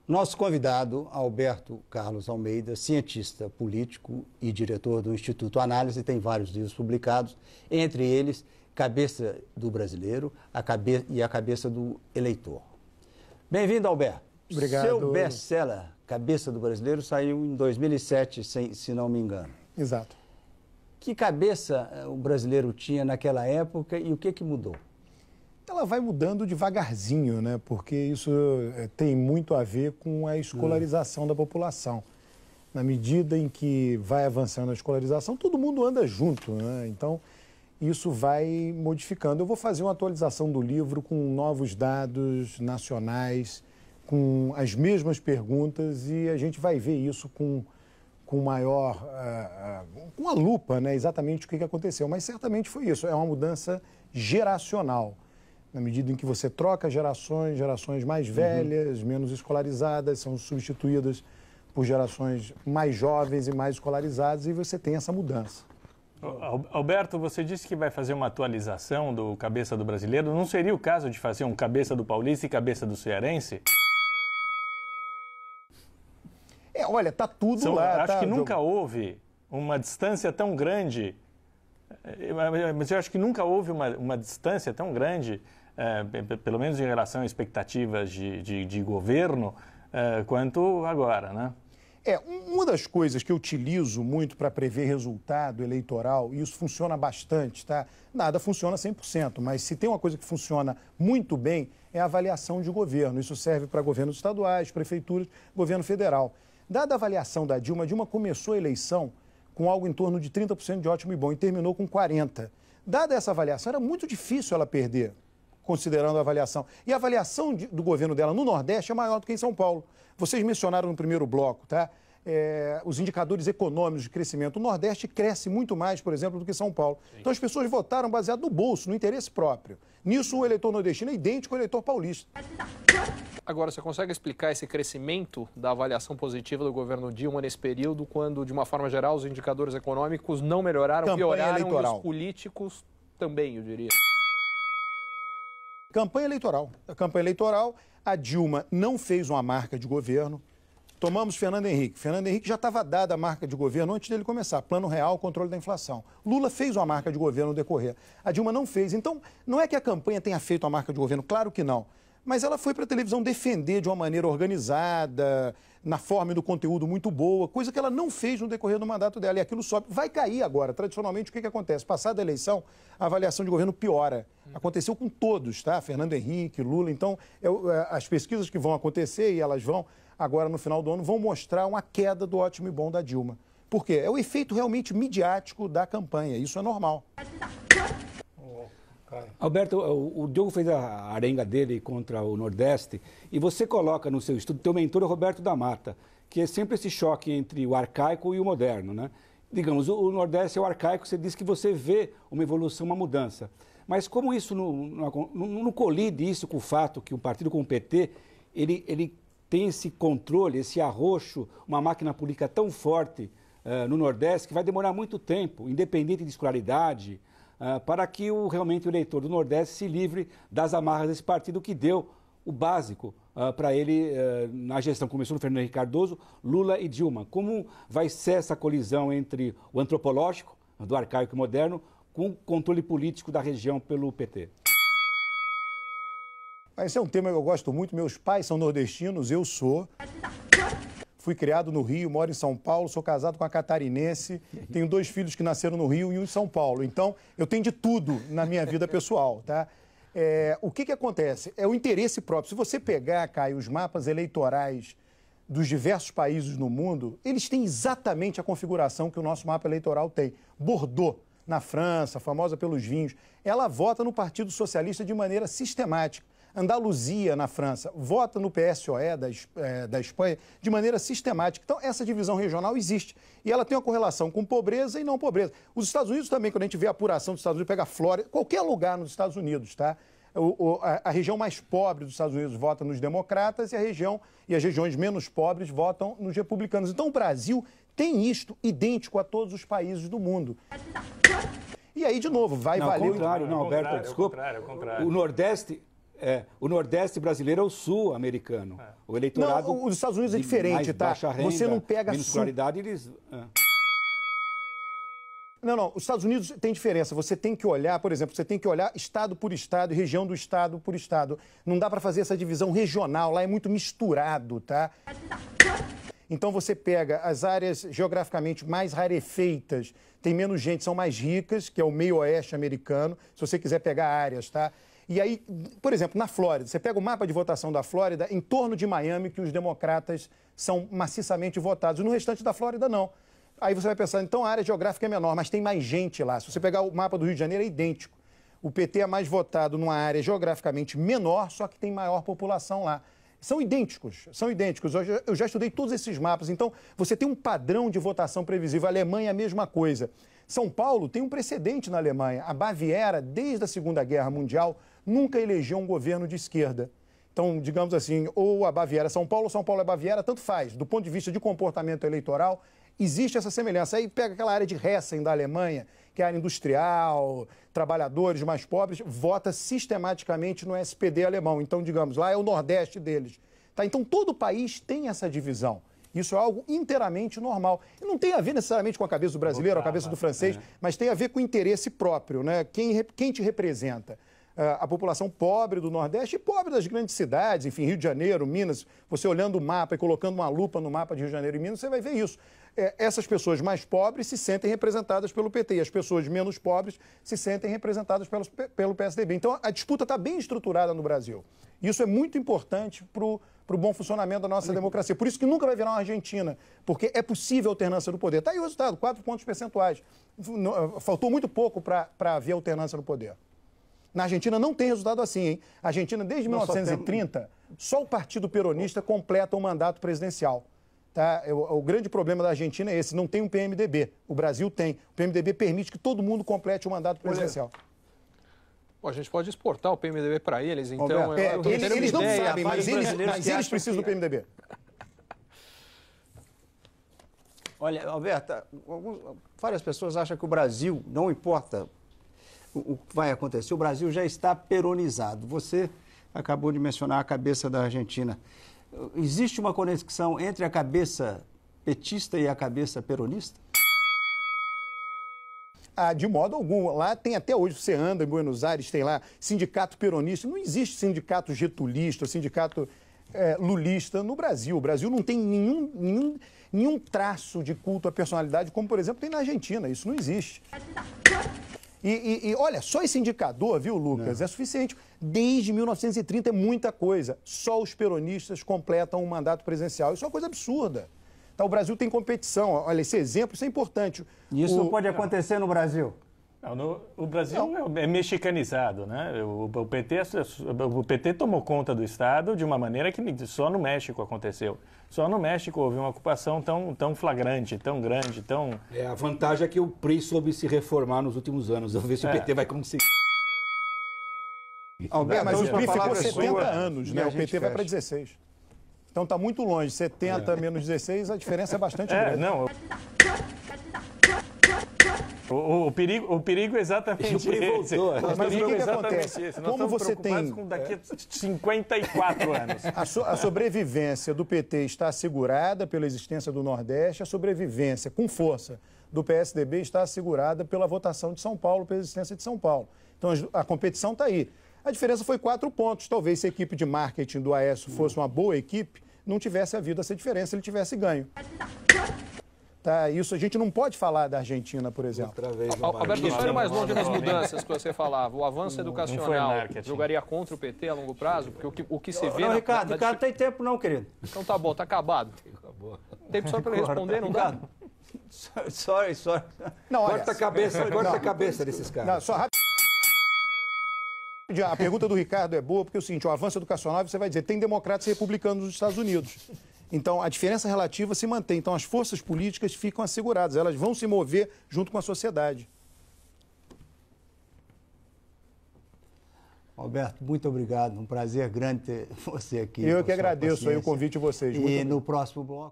Nosso convidado, Alberto Carlos Almeida, cientista político e diretor do Instituto Análise, tem vários livros publicados, entre eles Cabeça do Brasileiro e A Cabeça do Eleitor. Bem-vindo, Alberto. Obrigado. Seu best-seller, Cabeça do Brasileiro, saiu em 2007, se não me engano. Exato. Que cabeça o brasileiro tinha naquela época e o que mudou? Ela vai mudando devagarzinho, né? Porque isso tem muito a ver com a escolarização da população. Na medida em que vai avançando a escolarização, todo mundo anda junto, né? Então, isso vai modificando. Eu vou fazer uma atualização do livro com novos dados nacionais, com as mesmas perguntas, e a gente vai ver isso com maior, com a lupa, né? Exatamente o que aconteceu. Mas certamente foi isso, é uma mudança geracional. Na medida em que você troca gerações mais velhas, menos escolarizadas, são substituídas por gerações mais jovens e mais escolarizadas, e você tem essa mudança. Alberto, você disse que vai fazer uma atualização do Cabeça do Brasileiro. Não seria o caso de fazer um Cabeça do Paulista e Cabeça do Cearense? Olha, tá tudo lá. Acho que nunca houve uma distância tão grande, mas eu acho que nunca houve uma distância tão grande, pelo menos em relação a expectativas de governo, quanto agora, né? Uma das coisas que eu utilizo muito para prever resultado eleitoral, e isso funciona bastante, tá? Nada funciona 100%, mas se tem uma coisa que funciona muito bem, é a avaliação de governo. Isso serve para governos estaduais, prefeituras, governo federal. Dada a avaliação da Dilma, a Dilma começou a eleição com algo em torno de 30% de ótimo e bom e terminou com 40%. Dada essa avaliação, era muito difícil ela perder, considerando a avaliação. E a avaliação do governo dela no Nordeste é maior do que em São Paulo. Vocês mencionaram no primeiro bloco, tá? Os indicadores econômicos de crescimento. O Nordeste cresce muito mais, por exemplo, do que São Paulo. Sim. Então as pessoas votaram baseado no bolso, no interesse próprio. Nisso o eleitor nordestino é idêntico ao eleitor paulista. Agora, você consegue explicar esse crescimento da avaliação positiva do governo Dilma nesse período, quando, de uma forma geral, os indicadores econômicos não melhoraram, pioraram, eleitoral. E os políticos também, eu diria? Campanha eleitoral. A campanha eleitoral, a Dilma não fez uma marca de governo. Tomamos Fernando Henrique. Fernando Henrique já estava dada a marca de governo antes dele começar. Plano Real, controle da inflação. Lula fez uma marca de governo no decorrer. A Dilma não fez. Então, não é que a campanha tenha feito uma marca de governo, claro que não. Mas ela foi para a televisão defender de uma maneira organizada, na forma e do conteúdo muito boa, coisa que ela não fez no decorrer do mandato dela. E aquilo sobe. Vai cair agora. Tradicionalmente, o que acontece? Passada a eleição, a avaliação de governo piora. Aconteceu com todos, tá? Fernando Henrique, Lula. Então, as pesquisas que vão acontecer, e elas vão agora no final do ano, vão mostrar uma queda do ótimo e bom da Dilma. Por quê? É o efeito realmente midiático da campanha. Isso é normal. Alberto, o Diogo fez a arenga dele contra o Nordeste e você coloca no seu estudo, teu mentor é Roberto da Mata, que é sempre esse choque entre o arcaico e o moderno, né? Digamos, o Nordeste é o arcaico, você diz que você vê uma evolução, uma mudança. Mas como isso não colide isso com o fato que um partido como o PT, ele tem esse controle, esse arroxo, uma máquina política tão forte no Nordeste que vai demorar muito tempo, independente de escolaridade, para que realmente o eleitor do Nordeste se livre das amarras desse partido que deu o básico para ele na gestão. Começou no Fernando Henrique Cardoso, Lula e Dilma. Como vai ser essa colisão entre o antropológico, do arcaico e moderno, com o controle político da região pelo PT? Esse é um tema que eu gosto muito. Meus pais são nordestinos, eu sou. Fui criado no Rio, moro em São Paulo, sou casado com uma catarinense, tenho 2 filhos que nasceram no Rio e um em São Paulo. Então, eu tenho de tudo na minha vida pessoal, tá? O que acontece? É o interesse próprio. Se você pegar, Caio, os mapas eleitorais dos diversos países no mundo, eles têm exatamente a configuração que o nosso mapa eleitoral tem. Bordeaux, na França, famosa pelos vinhos, ela vota no Partido Socialista de maneira sistemática. Andaluzia, na França, vota no PSOE da Espanha de maneira sistemática. Então, essa divisão regional existe. E ela tem uma correlação com pobreza e não pobreza. Os Estados Unidos também, quando a gente vê a apuração dos Estados Unidos, pega a Flórida, qualquer lugar nos Estados Unidos, tá? A região mais pobre dos Estados Unidos vota nos democratas e as regiões menos pobres votam nos republicanos. Então, o Brasil tem isto idêntico a todos os países do mundo. E aí, de novo, vai valer... Ao contrário, não, Alberto, desculpa. O Nordeste... O Nordeste brasileiro é o Sul americano. O eleitorado... Não, os Estados Unidos é diferente, tá? Baixa renda, você não pega... menos escolaridade, eles... Não, os Estados Unidos tem diferença. Você tem que olhar, por exemplo, você tem que olhar estado por estado, região do estado por estado. Não dá para fazer essa divisão regional, lá é muito misturado, tá? Então você pega as áreas geograficamente mais rarefeitas, tem menos gente, são mais ricas, que é o meio oeste americano, se você quiser pegar áreas, tá? E aí, por exemplo, na Flórida, você pega o mapa de votação da Flórida, em torno de Miami, que os democratas são maciçamente votados. No restante da Flórida, não. Aí você vai pensar, então a área geográfica é menor, mas tem mais gente lá. Se você pegar o mapa do Rio de Janeiro, é idêntico. O PT é mais votado numa área geograficamente menor, só que tem maior população lá. São idênticos, são idênticos. Eu já estudei todos esses mapas. Então, você tem um padrão de votação previsível. A Alemanha é a mesma coisa. São Paulo tem um precedente na Alemanha. A Baviera, desde a Segunda Guerra Mundial, nunca elegeu um governo de esquerda. Então, digamos assim, ou a Baviera é São Paulo, ou São Paulo é Baviera, tanto faz. Do ponto de vista de comportamento eleitoral, existe essa semelhança. Aí pega aquela área de Hessen da Alemanha, que é a área industrial, trabalhadores mais pobres, vota sistematicamente no SPD alemão. Então, digamos, lá é o Nordeste deles. Tá? Então, todo o país tem essa divisão. Isso é algo inteiramente normal. E não tem a ver necessariamente com a cabeça do brasileiro, a cabeça do francês, mas tem a ver com o interesse próprio, né? Quem te representa? A população pobre do Nordeste e pobre das grandes cidades, enfim, Rio de Janeiro, Minas. Você olhando o mapa e colocando uma lupa no mapa de Rio de Janeiro e Minas, você vai ver isso. Essas pessoas mais pobres se sentem representadas pelo PT e as pessoas menos pobres se sentem representadas pelo PSDB. Então, a disputa está bem estruturada no Brasil. Isso é muito importante para o bom funcionamento da nossa democracia. Por isso que nunca vai virar uma Argentina, porque é possível alternância do poder. Está aí o resultado, 4 pontos percentuais. Faltou muito pouco para haver alternância no poder. Na Argentina não tem resultado assim, hein? A Argentina, desde 1930, só o Partido Peronista completa o mandato presidencial. Tá? O grande problema da Argentina é esse, não tem um PMDB. O Brasil tem. O PMDB permite que todo mundo complete o mandato presidencial. Bom, a gente pode exportar o PMDB para eles, então... Eles não sabem, mas eles precisam do PMDB. Olha, Alberto, várias pessoas acham que o Brasil, não importa o que vai acontecer, o Brasil já está peronizado. Você acabou de mencionar a cabeça da Argentina. Existe uma conexão entre a cabeça petista e a cabeça peronista? De modo algum. Lá tem até hoje, você anda em Buenos Aires, tem lá sindicato peronista. Não existe sindicato getulista, sindicato lulista no Brasil. O Brasil não tem nenhum traço de culto à personalidade, como, por exemplo, tem na Argentina. Isso não existe. E olha, só esse indicador, viu, Lucas, é suficiente. Desde 1930 é muita coisa. Só os peronistas completam um mandato presidencial. Isso é uma coisa absurda. Tá, o Brasil tem competição. Olha, esse exemplo, isso é importante. Isso não pode acontecer no Brasil? Não, o Brasil é mexicanizado, né? O PT tomou conta do Estado de uma maneira que só no México aconteceu. Só no México houve uma ocupação tão flagrante, tão grande, tão... A vantagem é que o PRI soube se reformar nos últimos anos. Vamos ver se o PT vai conseguir. Alberto, mas o PRI ficou 70 anos, né? O PT vai para 16. Então está muito longe. 70 menos 16, a diferença é bastante grande. Não. O perigo é exatamente esse. Mas o que acontece? Como você tem... com daqui a 54 anos. A sobrevivência do PT está assegurada pela existência do Nordeste, a sobrevivência com força do PSDB está assegurada pela votação de São Paulo, pela existência de São Paulo. Então a competição está aí. A diferença foi 4 pontos. Talvez se a equipe de marketing do Aécio fosse uma boa equipe, não tivesse havido essa diferença, ele tivesse ganho. Tá, isso a gente não pode falar da Argentina, por exemplo. Alberto, só ir mais longe nas mudanças que você falava. O avanço educacional jogaria contra o PT a longo prazo? Porque o que se vê... Não, Ricardo, não tem tempo não, querido. Então tá bom, tá acabado. Tempo só para ele responder, não dá? Sorry. Não, corta a cabeça desses caras. Não, só rápido. A pergunta do Ricardo é boa, porque é o seguinte, o avanço educacional, você vai dizer, tem democratas e republicanos nos Estados Unidos. Então, a diferença relativa se mantém. Então, as forças políticas ficam asseguradas. Elas vão se mover junto com a sociedade. Alberto, muito obrigado. Um prazer grande ter você aqui. Eu que agradeço aí o convite de vocês. E no próximo bloco...